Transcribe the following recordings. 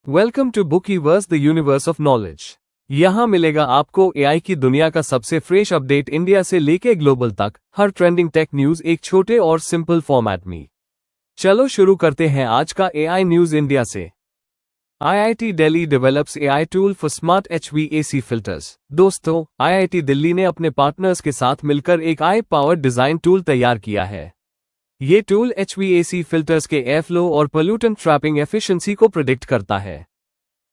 Welcome to Bookiverse the universe of knowledge. यहाँ मिलेगा आपको एआई की दुनिया का सबसे फ्रेश अपडेट, इंडिया से लेके ग्लोबल तक, हर ट्रेंडिंग टेक न्यूज एक छोटे और सिंपल फॉर्मेट में। चलो शुरू करते हैं आज का एआई न्यूज इंडिया से। IIT Delhi develops AI tool for smart HVAC filters. दोस्तों, आईआईटी दिल्ली ने अपने पार्टनर्स के साथ मिलकर एक एआई पावर्ड डिजाइन टूल तैयार किया है। ये टूल एचवीएसी फिल्टर्स के एयरफ्लो और पोल्यूटेंट ट्रैपिंग एफिशिएंसी को प्रिडिक्ट करता है।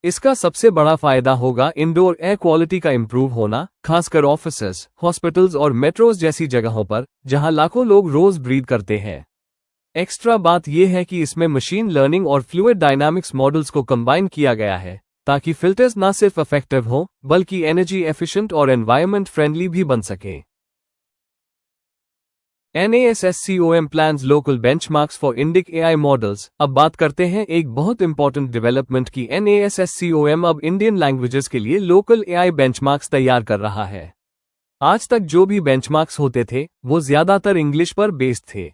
इसका सबसे बड़ा फायदा होगा इंडोर एयर क्वालिटी का इंप्रूव होना, खासकर ऑफिसेज, हॉस्पिटल्स और मेट्रोज जैसी जगहों पर जहां लाखों लोग रोज ब्रीथ करते हैं। एक्स्ट्रा बात यह है कि इसमें मशीन लर्निंग और फ्लूइड डायनामिक्स मॉडल्स को कंबाइन किया गया है ताकि फिल्टर्स न सिर्फ इफेक्टिव हो बल्कि एनर्जी एफिशिएंट और एनवायरमेंट फ्रेंडली भी बन सके। NASSCOM plans local benchmarks for Indic AI models। अब बात करते हैं एक बहुत इंपॉर्टेंट डेवलपमेंट की। NASSCOM अब इंडियन लैंग्वेजेस के लिए लोकल AI बेंचमार्क्स तैयार कर रहा है। आज तक जो भी बेंचमार्क्स होते थे वो ज्यादातर इंग्लिश पर बेस्ड थे,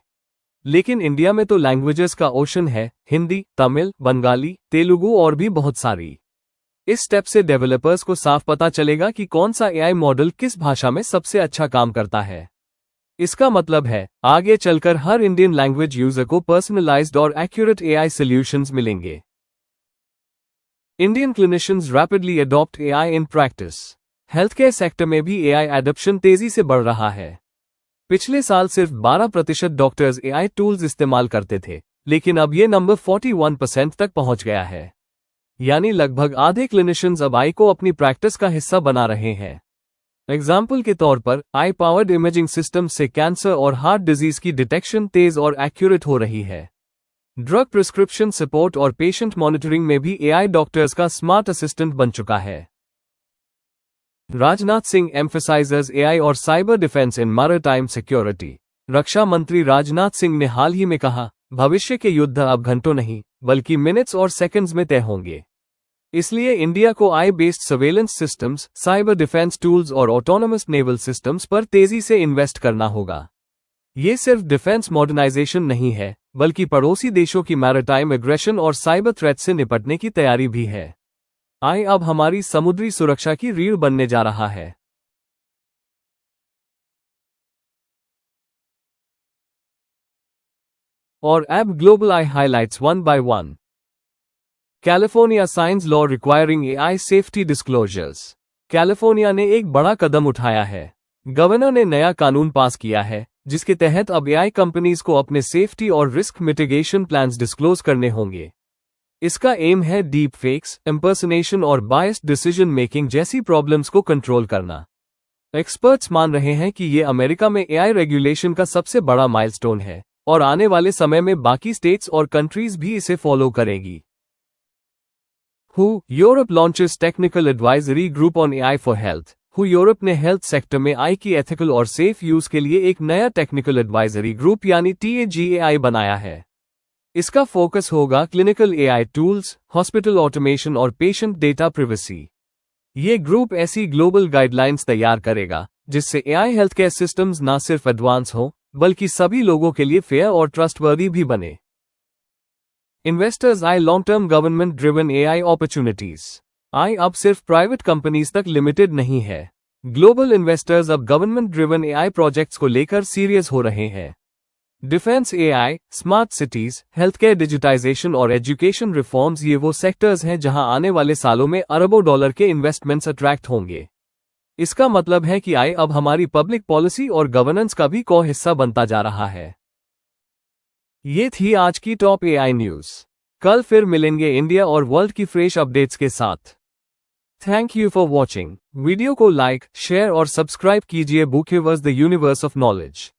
लेकिन इंडिया में तो लैंग्वेजेस का ओशन है, हिंदी, तमिल, बंगाली, तेलुगु और भी बहुत सारी। इस स्टेप से डेवलपर्स को साफ पता चलेगा कि कौन सा AI मॉडल किस भाषा में सबसे अच्छा काम करता है। इसका मतलब है आगे चलकर हर इंडियन लैंग्वेज यूजर को पर्सनलाइज्ड और एक्यूरेट एआई सॉल्यूशंस मिलेंगे। Indian clinicians rapidly adopt AI in practice. Health care sector में भी एआई एडॉप्शन तेजी से बढ़ रहा है। पिछले साल सिर्फ 12% डॉक्टर्स एआई टूल्स इस्तेमाल करते थे, लेकिन अब ये नंबर 41% तक पहुंच गया है। यानी लगभग आधे क्लिनिशियंस अब एआई को अपनी प्रैक्टिस का हिस्सा बना रहे हैं। एग्जाम्पल के तौर पर आई पावर्ड इमेजिंग सिस्टम से कैंसर और हार्ट डिजीज की डिटेक्शन तेज और एक्यूरेट हो रही है। ड्रग प्रिस्क्रिप्शन सपोर्ट और पेशेंट मॉनिटरिंग में भी एआई डॉक्टर्स का स्मार्ट असिस्टेंट बन चुका है। राजनाथ सिंह एम्फसाइजेस एआई और cyber defence in maritime security. रक्षा मंत्री राजनाथ सिंह ने हाल ही में कहा, भविष्य के युद्ध अब घंटों नहीं बल्कि मिनट्स और सेकंड्स में तय होंगे। इसलिए इंडिया को AI based surveillance systems, cyber defence tools और ऑटोनोमस नेवल सिस्टम्स पर तेजी से इन्वेस्ट करना होगा। ये सिर्फ डिफेंस मॉडर्नाइजेशन नहीं है बल्कि पड़ोसी देशों की मैरिटाइम एग्रेशन और साइबर थ्रेट से निपटने की तैयारी भी है। AI अब हमारी समुद्री सुरक्षा की रीढ़ बनने जा रहा है। और अब global AI highlights one by one. California science law requiring AI safety disclosures. California ने एक बड़ा कदम उठाया है। गवर्नर ने नया कानून पास किया है जिसके तहत अब AI कंपनीज को अपने सेफ्टी और रिस्क मिटिगेशन प्लान्स डिस्क्लोज करने होंगे। इसका एम है डीप फेक्स, इम्पर्सनेशन और बायस्ड डिसीजन मेकिंग जैसी प्रॉब्लम्स को कंट्रोल करना। एक्सपर्ट्स मान रहे हैं कि ये अमेरिका में AI रेगुलेशन का सबसे बड़ा माइलस्टोन है और आने वाले समय में बाकी स्टेट्स और कंट्रीज भी इसे फॉलो करेगी। WHO Europe launches technical advisory group on AI for health. WHO Europe ने हेल्थ सेक्टर में AI की एथिकल और सेफ यूज के लिए एक नया टेक्निकल एडवाइजरी ग्रुप यानी TAGAI बनाया है। इसका फोकस होगा clinical AI tools, hospital automation और पेशेंट डेटा प्रिवेसी। ये ग्रुप ऐसी ग्लोबल गाइडलाइंस तैयार करेगा जिससे AI हेल्थ केयर सिस्टम्स न सिर्फ एडवांस हो बल्कि सभी लोगों के लिए फेयर और ट्रस्टवर्दी भी बने। Investors eye long term government driven AI opportunities. AI अब सिर्फ प्राइवेट कंपनीज तक लिमिटेड नहीं है। ग्लोबल इन्वेस्टर्स अब गवर्नमेंट ड्रिवन AI प्रोजेक्ट्स को लेकर सीरियस हो रहे हैं। Defence AI, smart cities, health care digitisation और एजुकेशन रिफॉर्म्स ये वो सेक्टर्स हैं जहां आने वाले सालों में अरबों डॉलर के इन्वेस्टमेंट्स अट्रैक्ट होंगे। इसका मतलब है कि AI अब हमारी पब्लिक पॉलिसी और गवर्नेंस का भी को हिस्सा बनता जा रहा है। ये थी आज की टॉप AI न्यूज। कल फिर मिलेंगे इंडिया और वर्ल्ड की फ्रेश अपडेट्स के साथ। Thank you for watching. Video को लाइक, शेयर और सब्सक्राइब कीजिए बुकीवर्स द यूनिवर्स ऑफ नॉलेज।